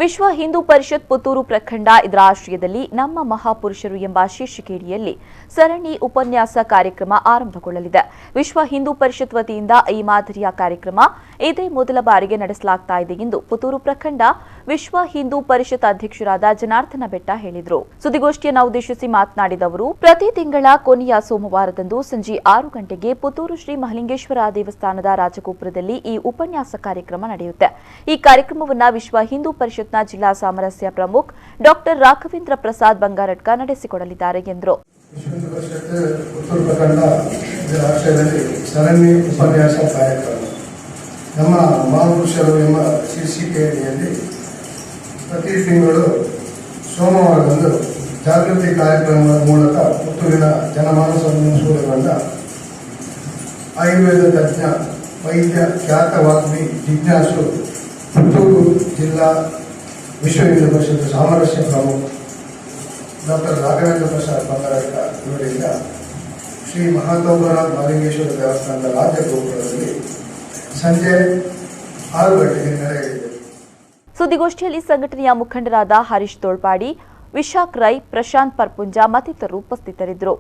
ವಿಶ್ವ ಹಿಂದೂ ಪರಿಷತ್ ಪುತ್ತೂರು ಪ್ರಖಂಡ ಇದರ ಆಶ್ರಯದಲ್ಲಿ ನಮ್ಮ ಮಹಾಪುರುಷರು ಎಂಬ ಶೀರ್ಷಿಕೆಯಡಿಯಲ್ಲಿ ಸರಣಿ ಉಪನ್ಯಾಸ ಕಾರ್ಯಕ್ರಮ ಆರಂಭಗೊಳ್ಳಲಿದೆ. ವಿಶ್ವ ಹಿಂದೂ ಪರಿಷತ್ ವತಿಯಿಂದ ಈ ಮಾದರಿಯ ಕಾರ್ಯಕ್ರಮ ಇದೇ ಮೊದಲ ಬಾರಿಗೆ ನಡೆಸಲಾಗ್ತಾ ಇದೆ ಎಂದು ಪುತ್ತೂರು ಪ್ರಖಂಡ ವಿಶ್ವ ಹಿಂದೂ ಪರಿಷತ್ ಅಧ್ಯಕ್ಷರಾದ ಜನಾರ್ದನ ಬೆಟ್ಟ ಹೇಳಿದರು. ಸುದ್ದಿಗೋಷ್ಠಿಯನ್ನು ಉದ್ದೇಶಿಸಿ ಮಾತನಾಡಿದ ಅವರು, ಪ್ರತಿ ತಿಂಗಳ ಕೊನೆಯ ಸೋಮವಾರದಂದು ಸಂಜೆ 6 ಗಂಟೆಗೆ ಪುತ್ತೂರು ಶ್ರೀ ಮಹಲಿಂಗೇಶ್ವರ ದೇವಸ್ಥಾನದ ರಾಜಗೋಪುರದಲ್ಲಿ ಈ ಉಪನ್ಯಾಸ ಕಾರ್ಯಕ್ರಮ ನಡೆಯುತ್ತೆ. ಈ ಕಾರ್ಯಕ್ರಮವನ್ನು ವಿಶ್ವ ಹಿಂದೂ ಪರಿಷತ್ನ ಜಿಲ್ಲಾ ಸಾಮರಸ್ಯ ಪ್ರಮುಖ ಡಾಕ್ಟರ್ ರಾಘವೇಂದ್ರ ಪ್ರಸಾದ್ ಬಂಗಾರಡ್ಕ ನಡೆಸಿಕೊಡಲಿದ್ದಾರೆ ಎಂದರು. ನಮ್ಮ ಮಹಾಪುರುಷರು ಎಂಬ ಶೀರ್ಷಿಕೆಯಲ್ಲಿ ಪ್ರತಿ ತಿಂಗಳು ಸೋಮವಾರದಂದು ಜಾಗೃತಿ ಕಾರ್ಯಕ್ರಮದ ಮೂಲಕ ಪುತ್ತೂರಿನ ಜನಮಾನಸವನ್ನು ಸೂರೆಗೊಂಡ ಆಯುರ್ವೇದ ತಜ್ಞ ವೈದ್ಯ ಖ್ಯಾತ ವಾಗ್ಮಿ ಜಿಜ್ಞಾಸು ಪುತ್ತೂರು ಜಿಲ್ಲಾ ವಿಶ್ವ ಹಿಂದೂ ಪರಿಷತ್ ಸಾಮರಸ್ಯ ಪ್ರಮುಖ ಡಾಕ್ಟರ್ ರಾಘವೇಂದ್ರ ಪ್ರಸಾದ್ ಬಂಗಾರಡ್ಕ ಇವರಿಂದ ಶ್ರೀ ಮಹಲಿಂಗೇಶ್ವರ ದೇವಸ್ಥಾನದ ರಾಜಗೋಪುರದಲ್ಲಿ ಸಂಜೆ 6 ಗಂಟೆಗೆ ನಡೆಯಲಿದೆ. ಸುದ್ದಿಗೋಷ್ಠಿಯಲ್ಲಿ ಸಂಘಟನೆಯ ಮುಖಂಡರಾದ ಹರೀಶ್ ತೋಳ್ಪಾಡಿ, ವಿಶಾಖ್ ರೈ, ಪ್ರಶಾಂತ್ ಪರ್ಪುಂಜ ಮತ್ತಿತರರು ಉಪಸ್ಥಿತರಿದ್ದರು.